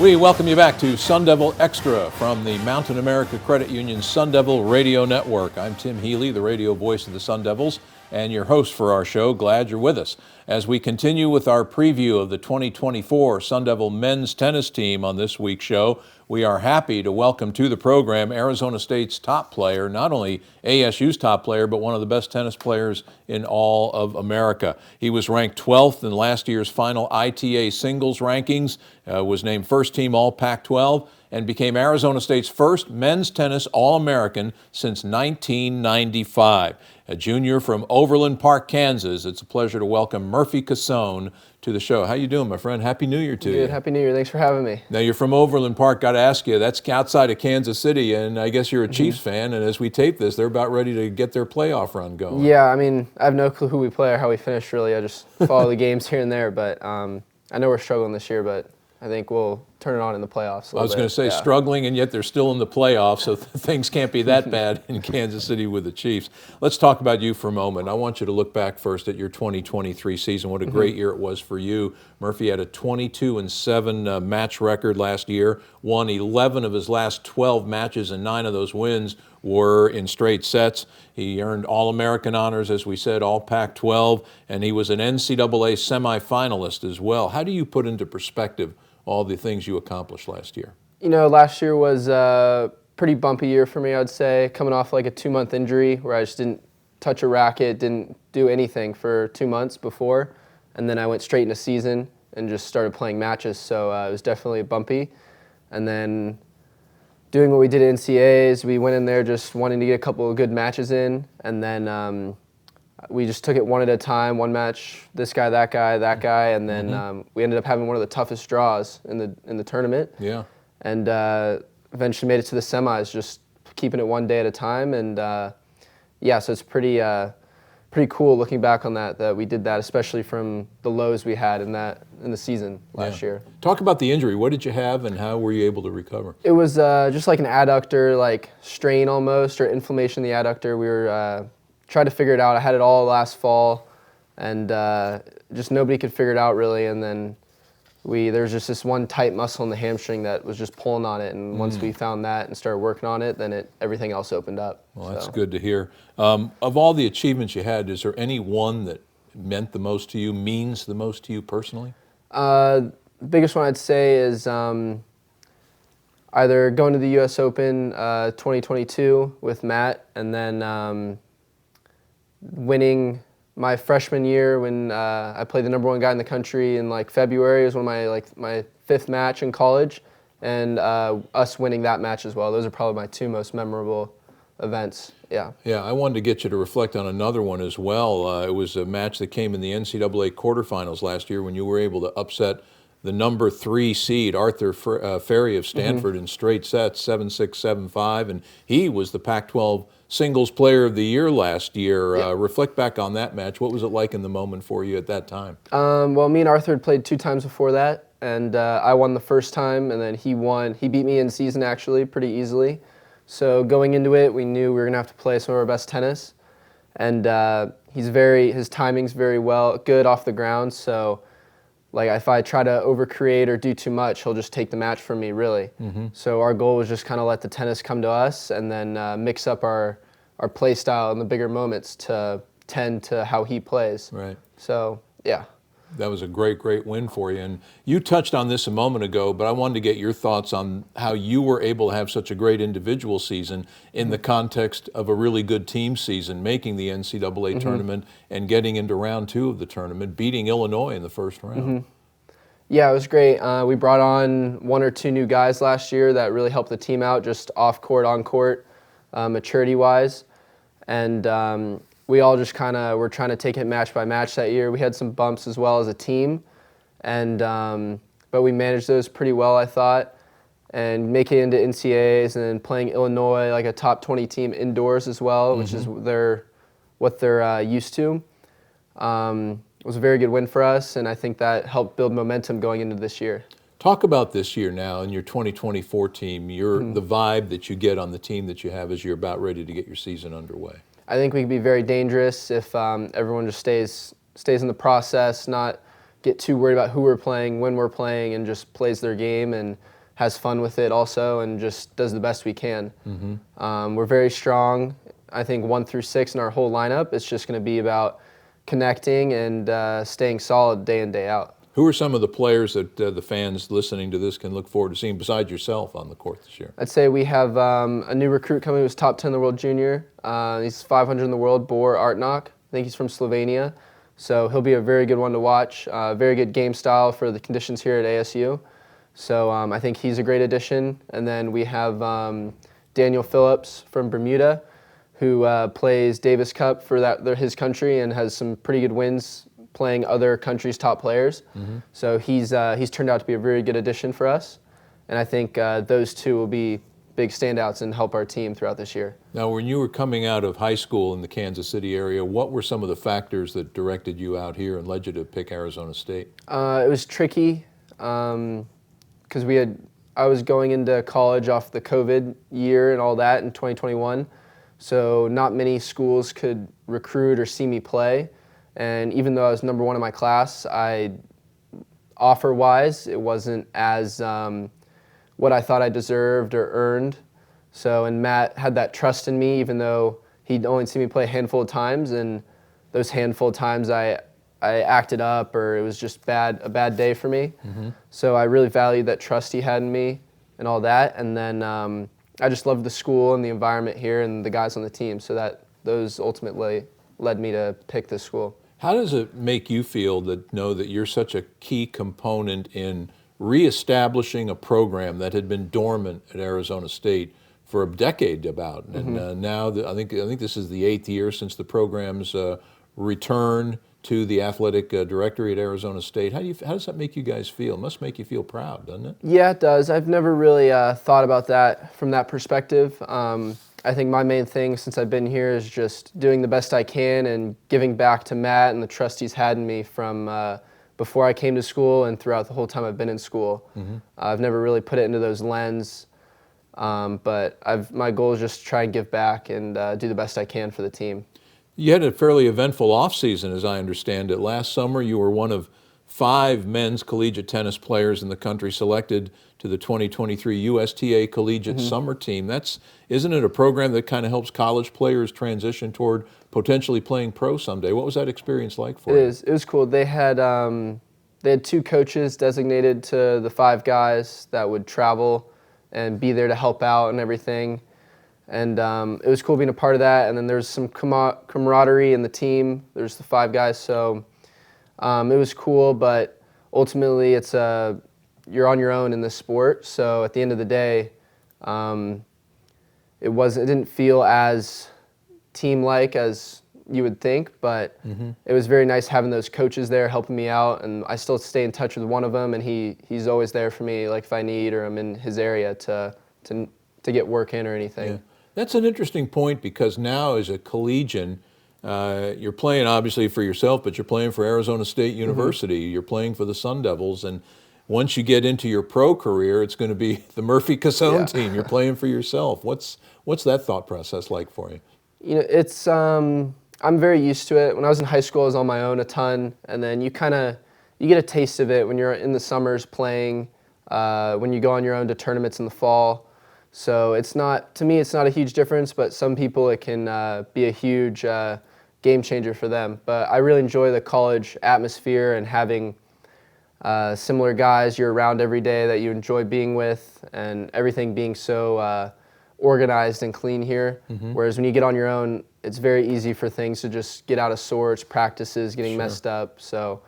We welcome you back to Sun Devil Extra from the Mountain America Credit Union Sun Devil Radio Network. I'm Tim Healey, the radio voice of the Sun Devils, and your host for our show. Glad you're with us. As we continue with our preview of the 2024 Sun Devil men's tennis team on this week's show, we are happy to welcome to the program Arizona State's top player, not only ASU's top player, but one of the best tennis players in all of America. He was ranked 12th in last year's final ITA singles rankings, was named first team All Pac-12, and became Arizona State's first men's tennis All-American since 1995. A junior from Overland Park, Kansas, it's a pleasure to welcome Murphy Cassone to the show. How you doing, my friend? Happy New Year to you. Good. Happy New Year. Thanks for having me. Now, you're from Overland Park. Got to ask you, that's outside of Kansas City, and I guess you're a Chiefs fan, and as we tape this, they're about ready to get their playoff run going. Yeah, I mean, I have no clue who we play or how we finish, really. I just follow the games here and there, but I know we're struggling this year, but I think we'll turn it on in the playoffs. I was going to say struggling, and yet they're still in the playoffs, so things can't be that bad in Kansas City with the Chiefs. Let's talk about you for a moment. I want you to look back first at your 2023 season. What a great year it was for you. Murphy had a 22-7 match record last year, won 11 of his last 12 matches, and 9 of those wins were in straight sets. He earned All-American honors, as we said, All Pac-12, and he was an NCAA semifinalist as well. How do you put into perspective all the things you accomplished last year? You know, last year was a pretty bumpy year for me, I'd say, coming off like a 2-month injury where I just didn't touch a racket, didn't do anything for 2 months before, and then I went straight into season and just started playing matches, so it was definitely bumpy. And then doing what we did at NCAAs, we went in there just wanting to get a couple of good matches in, and then we just took it one at a time, one match, this guy, that guy, and then we ended up having one of the toughest draws in the tournament. Yeah. And eventually made it to the semis, just keeping it one day at a time. And yeah, so it's pretty cool looking back on that we did that, especially from the lows we had in the season last year. Talk about the injury. What did you have, and how were you able to recover? It was just like an adductor, like strain almost, or inflammation in the adductor. We were tried to figure it out. I had it all last fall, and just nobody could figure it out really. And then there was just this one tight muscle in the hamstring that was just pulling on it. And once we found that and started working on it, then everything else opened up. Well, that's good to hear. Of all the achievements you had, is there any one that meant the most to you, means the most to you personally? The biggest one I'd say is either going to the U.S. Open 2022 with Matt, and then winning my freshman year when I played the #1 guy in the country in like February. It was one of my 5th match in college, and us winning that match as well. Those are probably my 2 most memorable events. Yeah. Yeah, I wanted to get you to reflect on another one as well. It was a match that came in the NCAA quarterfinals last year when you were able to upset the #3 seed, Arthur Ferry of Stanford, in straight sets, 7-6, 7-5, and he was the Pac-12 Singles Player of the Year last year. Reflect back on that match. What was it like in the moment for you at that time? Well, me and Arthur had played 2 times before that, and I won the first time, and then he won. He beat me in season, actually, pretty easily. So going into it, we knew we were going to have to play some of our best tennis, and his timing's very good off the ground, so like if I try to overcreate or do too much, he'll just take the match from me, really. So our goal was just kind of let the tennis come to us, and then mix up our play style in the bigger moments to tend to how he plays. Right. So, yeah. That was a great, great win for you. And you touched on this a moment ago, but I wanted to get your thoughts on how you were able to have such a great individual season in the context of a really good team season, making the NCAA tournament and getting into round 2 of the tournament, beating Illinois in the first round. Yeah, it was great. We brought on 1 or 2 new guys last year that really helped the team out, just off-court, on-court, maturity-wise. And we all just kind of were trying to take it match by match that year. We had some bumps as well as a team, and but we managed those pretty well, I thought, and making it into NCAAs and then playing Illinois, like a top 20 team indoors as well, which is what they're used to. It was a very good win for us, and I think that helped build momentum going into this year. Talk about this year now and your 2024 team, the vibe that you get on the team that you have as you're about ready to get your season underway. I think we could be very dangerous if everyone just stays in the process, not get too worried about who we're playing, when we're playing, and just plays their game and has fun with it also, and just does the best we can. We're very strong. I think 1 through 6 in our whole lineup. It's just going to be about connecting and staying solid day in, day out. Who are some of the players that the fans listening to this can look forward to seeing besides yourself on the court this year? I'd say we have a new recruit coming who's top 10 in the world junior. He's 500 in the world, Bor Artnak. I think he's from Slovenia. So he'll be a very good one to watch. Very good game style for the conditions here at ASU. So I think he's a great addition. And then we have Daniel Phillips from Bermuda, who plays Davis Cup for his country and has some pretty good wins playing other countries' top players. So he's turned out to be a very good addition for us. And I think those two will be big standouts and help our team throughout this year. Now, when you were coming out of high school in the Kansas City area, what were some of the factors that directed you out here and led you to pick Arizona State? It was tricky because I was going into college off the COVID year and all that in 2021. So not many schools could recruit or see me play. And even though I was #1 in my class, offer-wise, it wasn't as what I thought I deserved or earned. So, and Matt had that trust in me, even though he'd only seen me play a handful of times, and those handful of times I acted up or it was just a bad day for me. So I really valued that trust he had in me and all that. And then I just loved the school and the environment here and the guys on the team. So those ultimately led me to pick this school. How does it make you feel to know that you're such a key component in reestablishing a program that had been dormant at Arizona State for a decade about, and now I think this is the 8th year since the program's return to the athletic directory at Arizona State. How does that make you guys feel? It must make you feel proud, doesn't it? Yeah, it does. I've never really thought about that from that perspective. I think my main thing since I've been here is just doing the best I can and giving back to Matt and the trust he's had in me from before I came to school and throughout the whole time I've been in school. I've never really put it into those lenses, but my goal is just to try and give back and do the best I can for the team. You had a fairly eventful offseason, as I understand it. Last summer, you were one of 5 men's collegiate tennis players in the country selected to the 2023 USTA Collegiate Summer Team. Isn't it a program that kind of helps college players transition toward potentially playing pro someday? What was that experience like for you? It was cool. They had 2 coaches designated to the 5 guys that would travel and be there to help out and everything. And it was cool being a part of that. And then there's some camaraderie in the team. There's the 5 guys, so it was cool. But ultimately, it's you're on your own in this sport. So at the end of the day, it didn't feel as team-like as you would think. But it was very nice having those coaches there helping me out. And I still stay in touch with one of them, and he's always there for me, like if I need or I'm in his area to get work in or anything. Yeah. That's an interesting point because now as a collegian, you're playing obviously for yourself, but you're playing for Arizona State University. You're playing for the Sun Devils, and once you get into your pro career, it's going to be the Murphy-Cassone team. You're playing for yourself. What's that thought process like for you? You know, it's I'm very used to it. When I was in high school, I was on my own a ton, and then you get a taste of it when you're in the summers playing, when you go on your own to tournaments in the fall. So to me, it's not a huge difference, but some people it can be a huge game changer for them. But I really enjoy the college atmosphere and having similar guys you're around every day that you enjoy being with, and everything being so organized and clean here. Whereas when you get on your own, it's very easy for things to just get out of sorts, practices getting messed up. So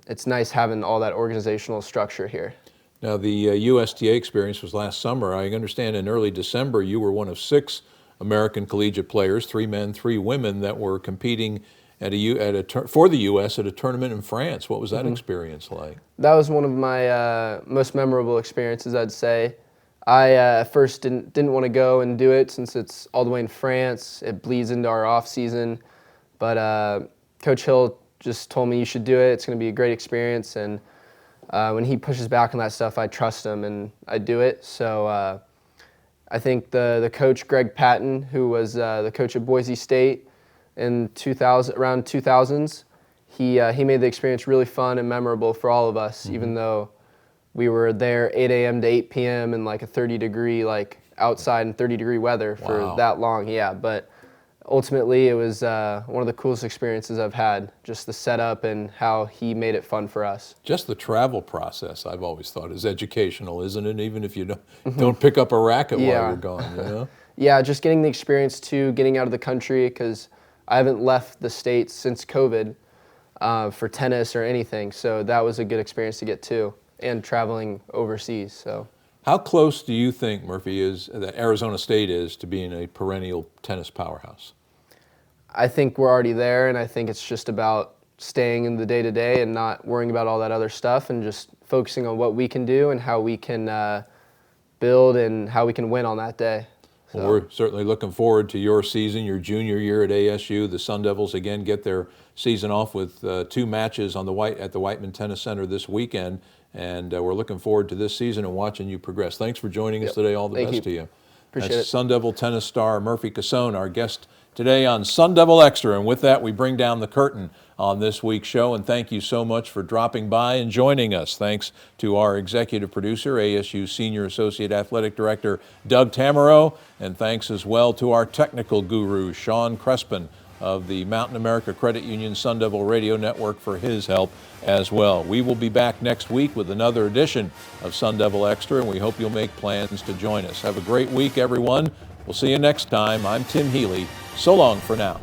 it's nice having all that organizational structure here. Now, the USTA experience was last summer. I understand in early December you were one of 6 American collegiate players, 3 men, 3 women, that were competing for the U.S. at a tournament in France. What was that experience like? That was one of my most memorable experiences, I'd say. I at first didn't want to go and do it since it's all the way in France. It bleeds into our off season, but Coach Hill just told me you should do it. It's going to be a great experience, and when he pushes back on that stuff, I trust him and I do it. So I think the coach, Greg Patton, who was the coach at Boise State in around 2000s, he made the experience really fun and memorable for all of us, even though we were there 8 a.m. to 8 p.m. in like a 30-degree, like outside and 30-degree weather for that long. Yeah, but ultimately it was one of the coolest experiences I've had, just the setup and how he made it fun for us. Just the travel process, I've always thought, is educational, isn't it? Even if you don't pick up a racket while you're gone, you know? Yeah, just getting the experience too, getting out of the country, because I haven't left the States since COVID for tennis or anything, so that was a good experience to get too, and traveling overseas. So, how close do you think, Murphy, is that Arizona State is to being a perennial tennis powerhouse? I think we're already there, and I think it's just about staying in the day-to-day and not worrying about all that other stuff and just focusing on what we can do and how we can build and how we can win on that day. So. Well, we're certainly looking forward to your season, your junior year at ASU. The Sun Devils again get their season off with 2 matches on at the Whiteman Tennis Center this weekend, and we're looking forward to this season and watching you progress. Thanks for joining us today. All the best to you. Appreciate That's it. Sun Devil tennis star Murphy Cassone, our guest today on Sun Devil Extra. And with that, we bring down the curtain on this week's show. And thank you so much for dropping by and joining us. Thanks to our executive producer, ASU Senior Associate Athletic Director Doug Tamaro. And thanks as well to our technical guru, Sean Crespin of the Mountain America Credit Union Sun Devil Radio Network, for his help as well. We will be back next week with another edition of Sun Devil Extra, and we hope you'll make plans to join us. Have a great week, everyone. We'll see you next time. I'm Tim Healey. So long for now.